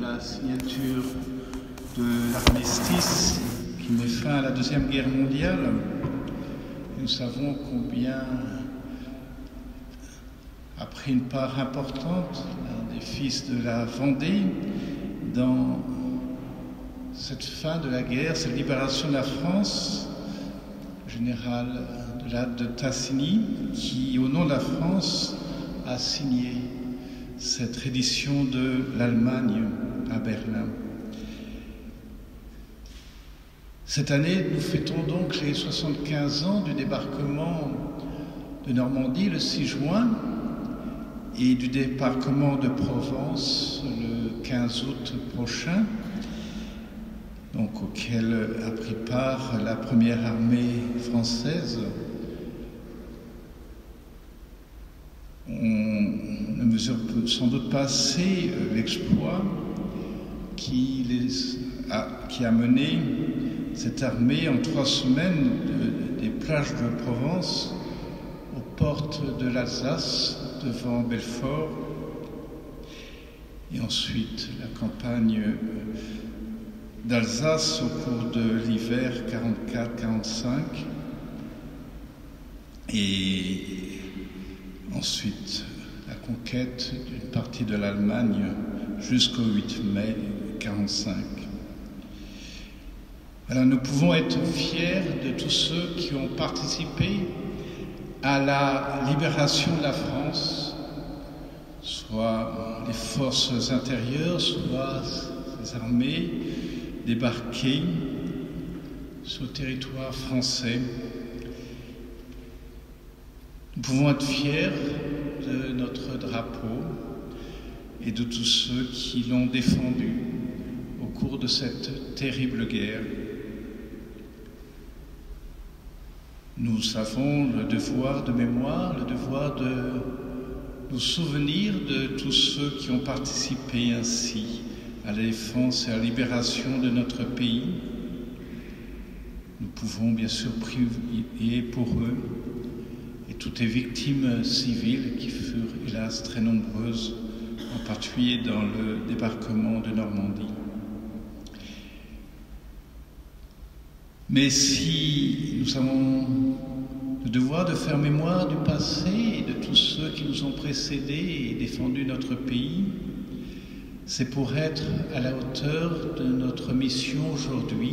la signature de l'armistice qui met fin à la Deuxième Guerre mondiale. Nous savons combien a pris une part importante l'un des fils de la Vendée dans cette fin de la guerre, cette libération de la France, le général de Lattre de Tassigny, qui, au nom de la France, a signé cette reddition de l'Allemagne à Berlin. Cette année, nous fêtons donc les 75 ans du débarquement de Normandie le 6 juin et du débarquement de Provence le 15 août prochain, donc auquel a pris part la première armée française. On ne mesure sans doute pas assez l'exploit qui a mené cette armée en 3 semaines des plages de Provence aux portes de l'Alsace devant Belfort, et ensuite la campagne d'Alsace au cours de l'hiver 44-45, et ensuite la conquête d'une partie de l'Allemagne jusqu'au 8 mai 45. Voilà, nous pouvons être fiers de tous ceux qui ont participé à la libération de la France, soit les forces intérieures, soit les armées débarquées sur le territoire français. Nous pouvons être fiers de notre drapeau et de tous ceux qui l'ont défendu au cours de cette terrible guerre. Nous avons le devoir de mémoire, le devoir de nous souvenir de tous ceux qui ont participé ainsi à la défense et à la libération de notre pays. Nous pouvons bien sûr prier pour eux et toutes les victimes civiles qui furent hélas très nombreuses, en particulier dans le débarquement de Normandie. Mais si nous avons le devoir de faire mémoire du passé et de tous ceux qui nous ont précédés et défendu notre pays, c'est pour être à la hauteur de notre mission aujourd'hui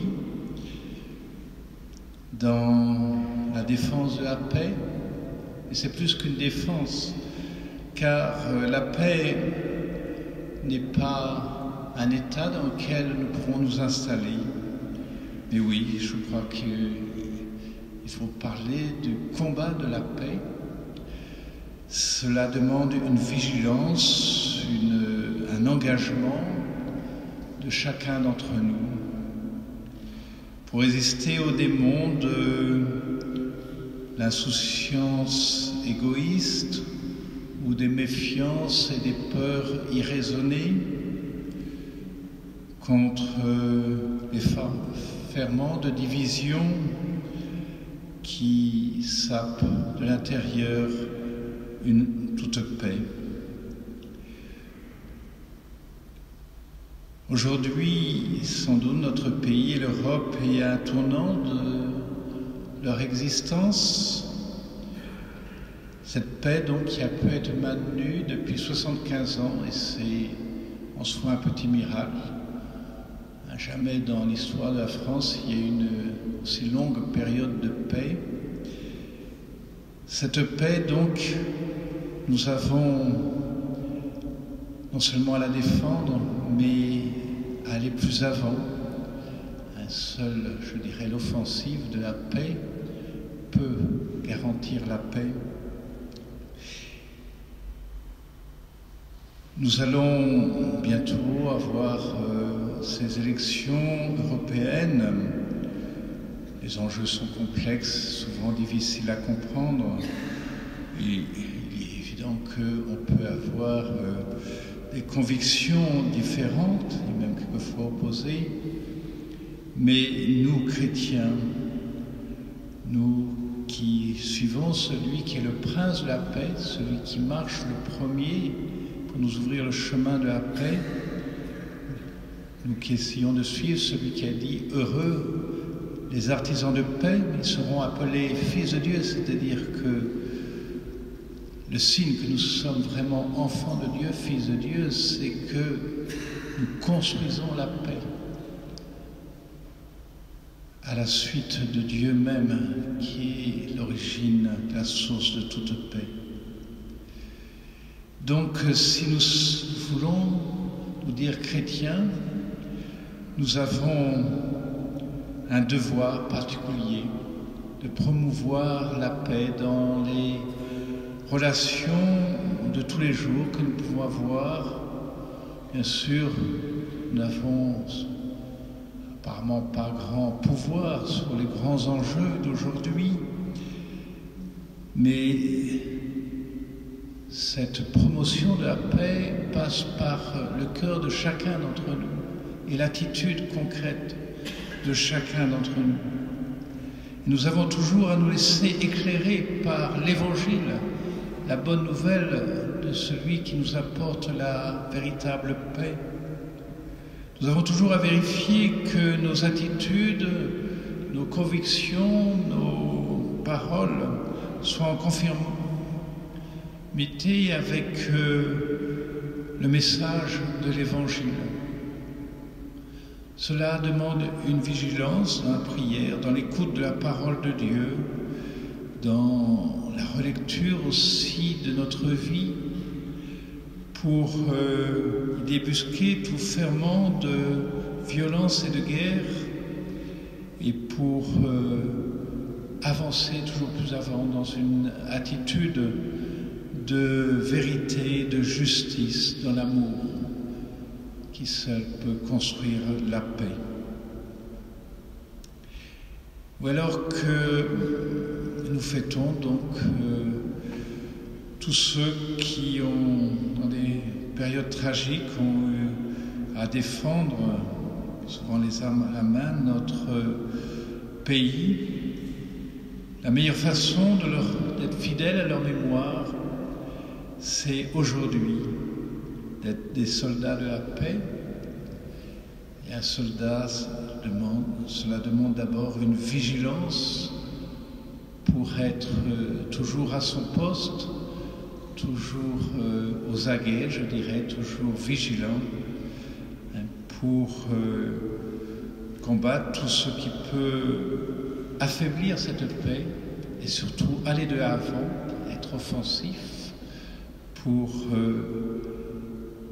dans la défense de la paix. Et c'est plus qu'une défense, car la paix n'est pas un état dans lequel nous pourrons nous installer. Mais oui, je crois qu'il faut parler du combat de la paix. Cela demande une vigilance, un engagement de chacun d'entre nous pour résister aux démons de l'insouciance égoïste ou des méfiances et des peurs irraisonnées, contre les ferments de division qui sapent de l'intérieur toute paix. Aujourd'hui, sans doute, notre pays et l'Europe est à un tournant de leur existence. Cette paix, donc, qui a pu être maintenue depuis 75 ans, et c'est en soi un petit miracle. Jamais dans l'histoire de la France il y a eu une aussi longue période de paix. Cette paix, donc, nous avons non seulement à la défendre, mais à aller plus avant. Je dirais, l'offensive de la paix peut garantir la paix. Nous allons bientôt avoir ces élections européennes. Les enjeux sont complexes, souvent difficiles à comprendre. Et il est évident qu'on peut avoir des convictions différentes, et même quelquefois opposées. Mais nous, chrétiens, nous qui suivons celui qui est le prince de la paix, celui qui marche le premier pour nous ouvrir le chemin de la paix, nous qui essayons de suivre celui qui a dit « Heureux les artisans de paix, ils seront appelés fils de Dieu », c'est-à-dire que le signe que nous sommes vraiment enfants de Dieu, fils de Dieu, c'est que nous construisons la paix à la suite de Dieu même, qui est l'origine, la source de toute paix. Donc, si nous voulons nous dire chrétiens, nous avons un devoir particulier de promouvoir la paix dans les relations de tous les jours que nous pouvons avoir. Bien sûr, nous n'avons apparemment pas grand pouvoir sur les grands enjeux d'aujourd'hui, mais cette promotion de la paix passe par le cœur de chacun d'entre nous et l'attitude concrète de chacun d'entre nous. Nous avons toujours à nous laisser éclairer par l'Évangile, la bonne nouvelle de celui qui nous apporte la véritable paix. Nous avons toujours à vérifier que nos attitudes, nos convictions, nos paroles soient en conformité avec le message de l'Évangile. Cela demande une vigilance dans la prière, dans l'écoute de la parole de Dieu, dans la relecture aussi de notre vie, pour y débusquer tout ferment de violence et de guerre, et pour avancer toujours plus avant dans une attitude de vérité, de justice, dans l'amour, qui seul peut construire la paix. Ou alors que nous fêtons donc tous ceux qui ont, dans des périodes tragiques, ont eu à défendre, souvent les armes à la main, notre pays. La meilleure façon d'être fidèle à leur mémoire, c'est aujourd'hui d'être des soldats de la paix. Et un soldat, cela demande d'abord une vigilance pour être toujours à son poste, toujours aux aguets, je dirais, toujours vigilant, pour combattre tout ce qui peut affaiblir cette paix et surtout aller de l'avant, être offensif pour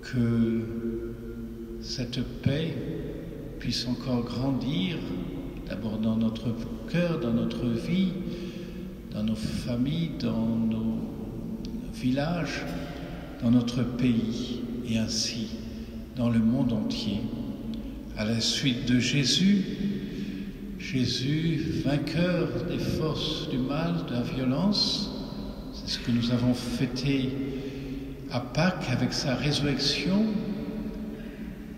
que cette paix puisse encore grandir, d'abord dans notre cœur, dans notre vie, dans nos familles, dans nos villages, dans notre pays et ainsi dans le monde entier. À la suite de Jésus, vainqueur des forces du mal, de la violence, c'est ce que nous avons fêté à Pâques avec sa résurrection.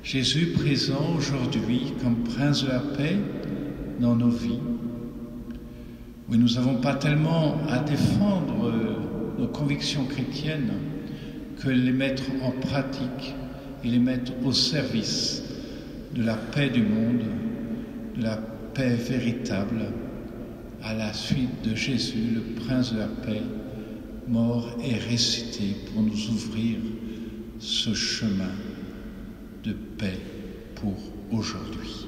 Jésus présent aujourd'hui comme prince de la paix dans nos vies. Oui, nous n'avons pas tellement à défendre nos convictions chrétiennes que les mettre en pratique et les mettre au service de la paix du monde, de la paix véritable, à la suite de Jésus, le prince de la paix, mort et ressuscité pour nous ouvrir ce chemin de paix pour aujourd'hui.